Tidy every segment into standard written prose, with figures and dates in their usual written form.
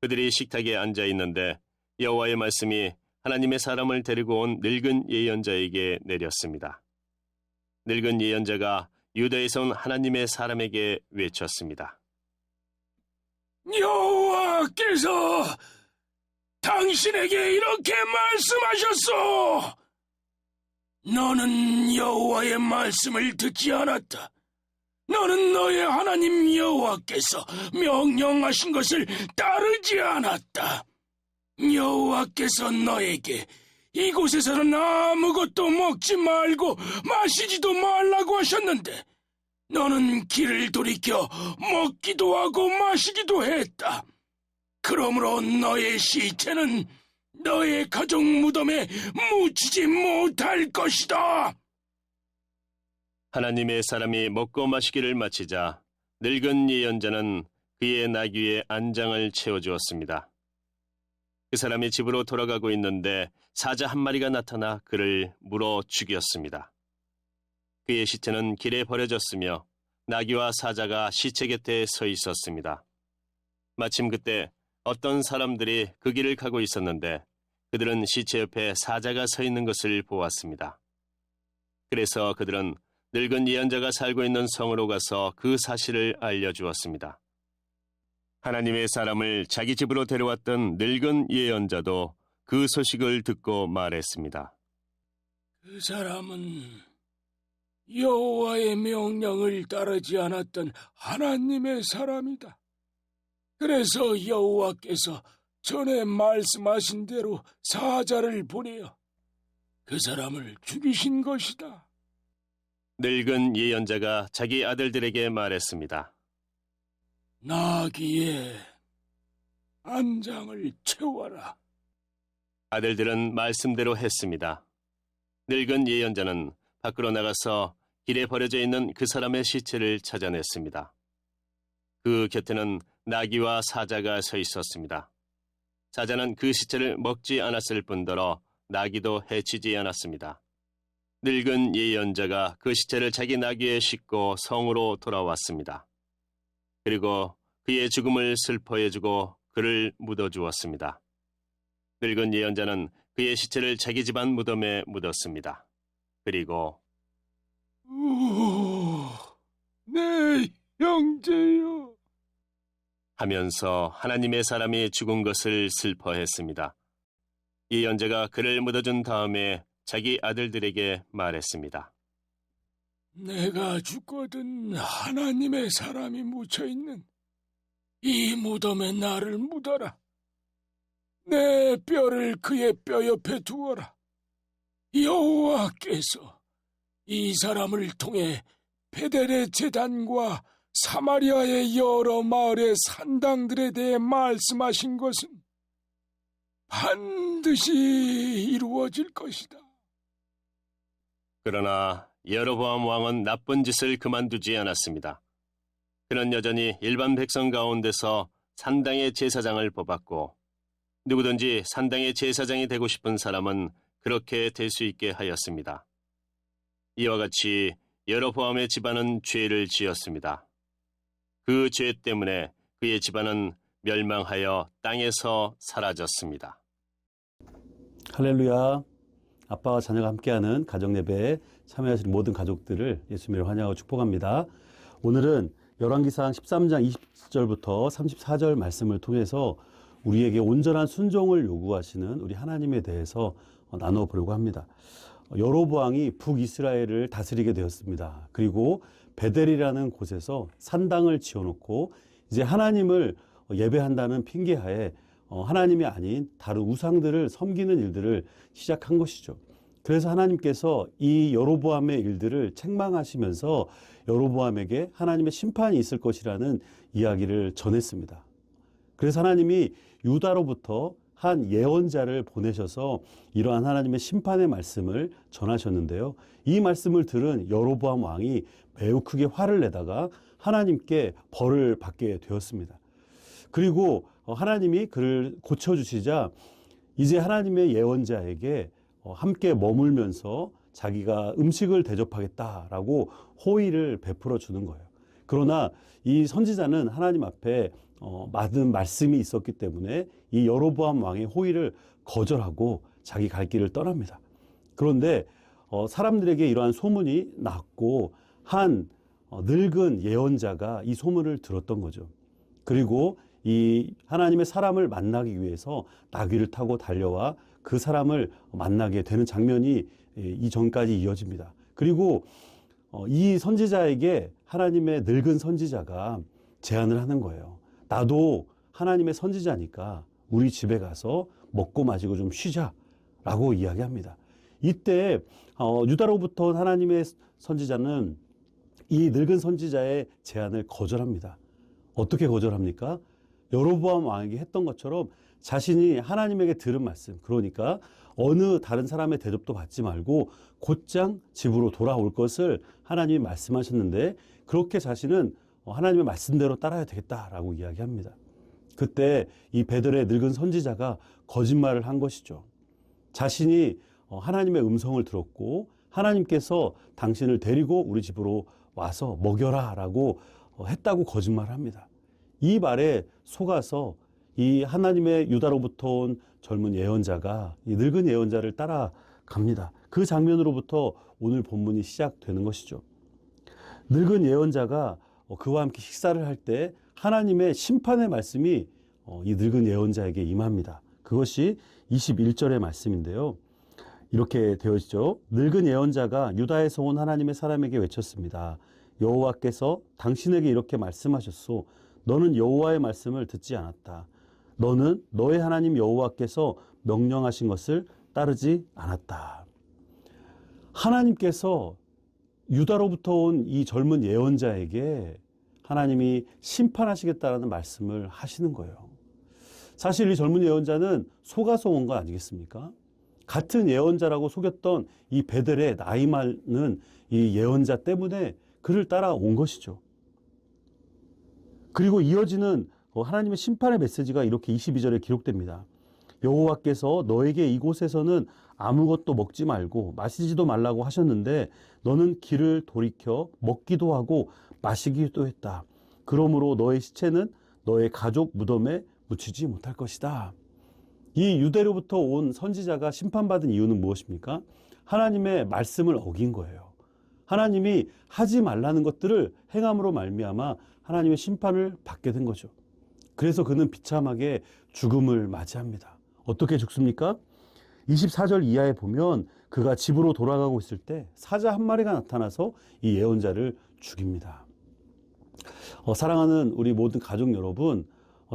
그들이 식탁에 앉아 있는데 여호와의 말씀이 하나님의 사람을 데리고 온 늙은 예언자에게 내렸습니다. 늙은 예언자가 유다에서 온 하나님의 사람에게 외쳤습니다. 여호와께서 당신에게 이렇게 말씀하셨소. 너는 여호와의 말씀을 듣지 않았다. 너는 너의 하나님 여호와께서 명령하신 것을 따르지 않았다. 여호와께서 너에게 이곳에서는 아무것도 먹지 말고 마시지도 말라고 하셨는데 너는 길을 돌이켜 먹기도 하고 마시기도 했다. 그러므로 너의 시체는 너의 가족 무덤에 묻히지 못할 것이다. 하나님의 사람이 먹고 마시기를 마치자 늙은 예언자는 그의 나귀에 안장을 채워주었습니다. 그 사람이 집으로 돌아가고 있는데 사자 한 마리가 나타나 그를 물어 죽였습니다. 그의 시체는 길에 버려졌으며 나귀와 사자가 시체 곁에 서 있었습니다. 마침 그때 어떤 사람들이 그 길을 가고 있었는데 그들은 시체 옆에 사자가 서 있는 것을 보았습니다. 그래서 그들은 늙은 예언자가 살고 있는 성으로 가서 그 사실을 알려주었습니다. 하나님의 사람을 자기 집으로 데려왔던 늙은 예언자도 그 소식을 듣고 말했습니다. 그 사람은 여호와의 명령을 따르지 않았던 하나님의 사람이다. 그래서 여호와께서 전에 말씀하신 대로 사자를 보내어 그 사람을 죽이신 것이다. 늙은 예언자가 자기 아들들에게 말했습니다. 나귀에 안장을 채워라. 아들들은 말씀대로 했습니다. 늙은 예언자는 밖으로 나가서 길에 버려져 있는 그 사람의 시체를 찾아냈습니다. 그 곁에는 나귀와 사자가 서 있었습니다. 사자는 그 시체를 먹지 않았을 뿐더러 나귀도 해치지 않았습니다. 늙은 예언자가 그 시체를 자기 나귀에 싣고 성으로 돌아왔습니다. 그리고 그의 죽음을 슬퍼해주고 그를 묻어주었습니다. 늙은 예언자는 그의 시체를 자기 집안 무덤에 묻었습니다. 그리고 내 형제여 하면서 하나님의 사람이 죽은 것을 슬퍼했습니다. 예언자가 그를 묻어준 다음에 자기 아들들에게 말했습니다. 내가 죽거든 하나님의 사람이 묻혀있는 이 무덤에 나를 묻어라. 내 뼈를 그의 뼈 옆에 두어라. 여호와께서 이 사람을 통해 베델의 제단과 사마리아의 여러 마을의 산당들에 대해 말씀하신 것은 반드시 이루어질 것이다. 그러나 여로보암 왕은 나쁜 짓을 그만두지 않았습니다. 그는 여전히 일반 백성 가운데서 산당의 제사장을 뽑았고 누구든지 산당의 제사장이 되고 싶은 사람은 그렇게 될 수 있게 하였습니다. 이와 같이 여로보암의 집안은 죄를 지었습니다. 그 죄 때문에 그의 집안은 멸망하여 땅에서 사라졌습니다. 할렐루야. 아빠와 자녀가 함께하는 가정예배에 참여하시는 모든 가족들을 예수님으로 환영하고 축복합니다. 오늘은 열왕기상 13장 20절부터 34절 말씀을 통해서 우리에게 온전한 순종을 요구하시는 우리 하나님에 대해서 나눠보려고 합니다. 여로보암이 북이스라엘을 다스리게 되었습니다. 그리고 베델이라는 곳에서 산당을 지어놓고 이제 하나님을 예배한다는 핑계하에 하나님이 아닌 다른 우상들을 섬기는 일들을 시작한 것이죠. 그래서 하나님께서 이 여로보암의 일들을 책망하시면서 여로보암에게 하나님의 심판이 있을 것이라는 이야기를 전했습니다. 그래서 하나님이 유다로부터 한 예언자를 보내셔서 이러한 하나님의 심판의 말씀을 전하셨는데요. 이 말씀을 들은 여로보암 왕이 매우 크게 화를 내다가 하나님께 벌을 받게 되었습니다. 그리고 하나님이 그를 고쳐주시자 이제 하나님의 예언자에게 함께 머물면서 자기가 음식을 대접하겠다라고 호의를 베풀어 주는 거예요. 그러나 이 선지자는 하나님 앞에 받은 말씀이 있었기 때문에 이 여로보암 왕의 호의를 거절하고 자기 갈 길을 떠납니다. 그런데 사람들에게 이러한 소문이 났고 한 늙은 예언자가 이 소문을 들었던 거죠. 그리고 이 하나님의 사람을 만나기 위해서 나귀를 타고 달려와 그 사람을 만나게 되는 장면이 이전까지 이어집니다. 그리고 이 선지자에게 하나님의 늙은 선지자가 제안을 하는 거예요. 나도 하나님의 선지자니까 우리 집에 가서 먹고 마시고 좀 쉬자라고 이야기합니다. 이때 유다로부터 온 하나님의 선지자는 이 늙은 선지자의 제안을 거절합니다. 어떻게 거절합니까? 여로보암 왕에게 했던 것처럼 자신이 하나님에게 들은 말씀, 그러니까 어느 다른 사람의 대접도 받지 말고 곧장 집으로 돌아올 것을 하나님이 말씀하셨는데 그렇게 자신은 하나님의 말씀대로 따라야 되겠다라고 이야기합니다. 그때 이 베델의 늙은 선지자가 거짓말을 한 것이죠. 자신이 하나님의 음성을 들었고 하나님께서 당신을 데리고 우리 집으로 와서 먹여라 라고 했다고 거짓말을 합니다. 이 말에 속아서 이 하나님의 유다로부터 온 젊은 예언자가 이 늙은 예언자를 따라갑니다. 그 장면으로부터 오늘 본문이 시작되는 것이죠. 늙은 예언자가 그와 함께 식사를 할 때 하나님의 심판의 말씀이 이 늙은 예언자에게 임합니다. 그것이 21절의 말씀인데요. 이렇게 되어 있죠. 늙은 예언자가 유다에서 온 하나님의 사람에게 외쳤습니다. 여호와께서 당신에게 이렇게 말씀하셨소. 너는 여호와의 말씀을 듣지 않았다. 너는 너의 하나님 여호와께서 명령하신 것을 따르지 않았다. 하나님께서 유다로부터 온 이 젊은 예언자에게 하나님이 심판하시겠다라는 말씀을 하시는 거예요. 사실 이 젊은 예언자는 속아서 온 거 아니겠습니까? 같은 예언자라고 속였던 이 베델의 나이 많은 이 예언자 때문에 그를 따라온 것이죠. 그리고 이어지는 하나님의 심판의 메시지가 이렇게 22절에 기록됩니다. 여호와께서 너에게 이곳에서는 아무것도 먹지 말고 마시지도 말라고 하셨는데 너는 길을 돌이켜 먹기도 하고 마시기도 했다. 그러므로 너의 시체는 너의 가족 무덤에 묻히지 못할 것이다. 이 유대로부터 온 선지자가 심판받은 이유는 무엇입니까? 하나님의 말씀을 어긴 거예요. 하나님이 하지 말라는 것들을 행함으로 말미암아 하나님의 심판을 받게 된 거죠. 그래서 그는 비참하게 죽음을 맞이합니다. 어떻게 죽습니까? 24절 이하에 보면 그가 집으로 돌아가고 있을 때 사자 한 마리가 나타나서 이 예언자를 죽입니다. 사랑하는 우리 모든 가족 여러분,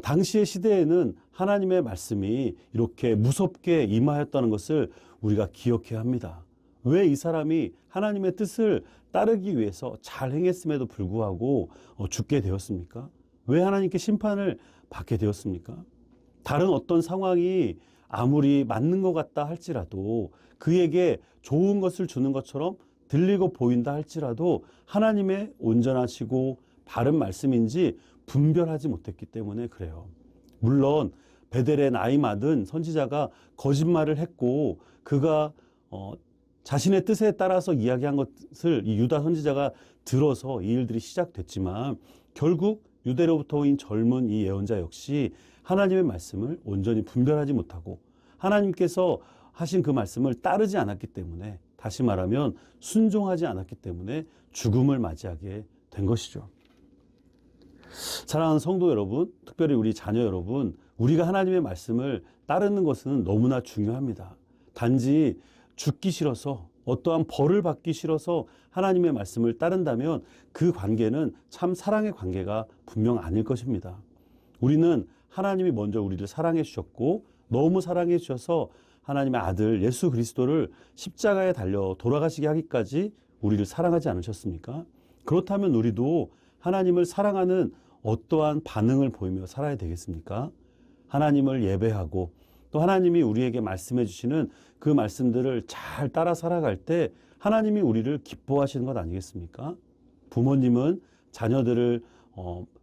당시의 시대에는 하나님의 말씀이 이렇게 무섭게 임하였다는 것을 우리가 기억해야 합니다. 왜 이 사람이 하나님의 뜻을 따르기 위해서 잘 행했음에도 불구하고 죽게 되었습니까? 왜 하나님께 심판을 받게 되었습니까? 다른 어떤 상황이 아무리 맞는 것 같다 할지라도 그에게 좋은 것을 주는 것처럼 들리고 보인다 할지라도 하나님의 온전하시고 바른 말씀인지 분별하지 못했기 때문에 그래요. 물론 베델의 나이 많은 선지자가 거짓말을 했고 그가 자신의 뜻에 따라서 이야기한 것을 이 유다 선지자가 들어서 이 일들이 시작됐지만 결국 유대로부터 온 젊은 이 예언자 역시 하나님의 말씀을 온전히 분별하지 못하고 하나님께서 하신 그 말씀을 따르지 않았기 때문에, 다시 말하면 순종하지 않았기 때문에 죽음을 맞이하게 된 것이죠. 사랑하는 성도 여러분, 특별히 우리 자녀 여러분, 우리가 하나님의 말씀을 따르는 것은 너무나 중요합니다. 단지 죽기 싫어서, 어떠한 벌을 받기 싫어서 하나님의 말씀을 따른다면 그 관계는 참 사랑의 관계가 분명 아닐 것입니다. 우리는 하나님이 먼저 우리를 사랑해 주셨고 너무 사랑해 주셔서 하나님의 아들 예수 그리스도를 십자가에 달려 돌아가시게 하기까지 우리를 사랑하지 않으셨습니까? 그렇다면 우리도 하나님을 사랑하는 어떠한 반응을 보이며 살아야 되겠습니까? 하나님을 예배하고 또 하나님이 우리에게 말씀해 주시는 그 말씀들을 잘 따라 살아갈 때 하나님이 우리를 기뻐하시는 것 아니겠습니까? 부모님은 자녀들을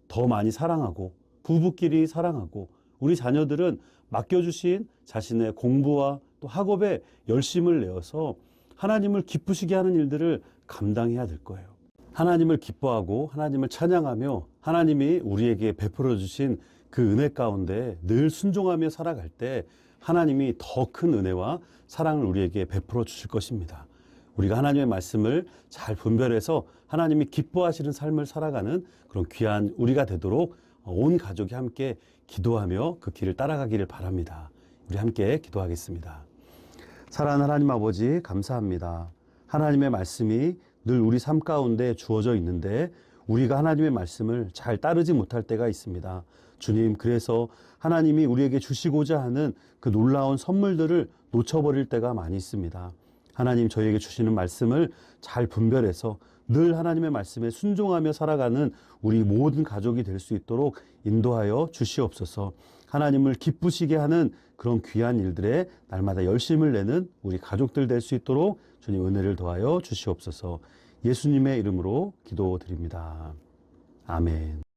더 많이 사랑하고 부부끼리 사랑하고 우리 자녀들은 맡겨주신 자신의 공부와 또 학업에 열심을 내어서 하나님을 기쁘시게 하는 일들을 감당해야 될 거예요. 하나님을 기뻐하고 하나님을 찬양하며 하나님이 우리에게 베풀어 주신 그 은혜 가운데 늘 순종하며 살아갈 때 하나님이 더 큰 은혜와 사랑을 우리에게 베풀어 주실 것입니다. 우리가 하나님의 말씀을 잘 분별해서 하나님이 기뻐하시는 삶을 살아가는 그런 귀한 우리가 되도록 온 가족이 함께 기도하며 그 길을 따라가기를 바랍니다. 우리 함께 기도하겠습니다. 사랑하는 하나님 아버지, 감사합니다. 하나님의 말씀이 늘 우리 삶 가운데 주어져 있는데 우리가 하나님의 말씀을 잘 따르지 못할 때가 있습니다. 주님, 그래서 하나님이 우리에게 주시고자 하는 그 놀라운 선물들을 놓쳐버릴 때가 많이 있습니다. 하나님, 저희에게 주시는 말씀을 잘 분별해서 늘 하나님의 말씀에 순종하며 살아가는 우리 모든 가족이 될 수 있도록 인도하여 주시옵소서. 하나님을 기쁘시게 하는 그런 귀한 일들에 날마다 열심을 내는 우리 가족들 될 수 있도록 주님 은혜를 더하여 주시옵소서. 예수님의 이름으로 기도드립니다. 아멘.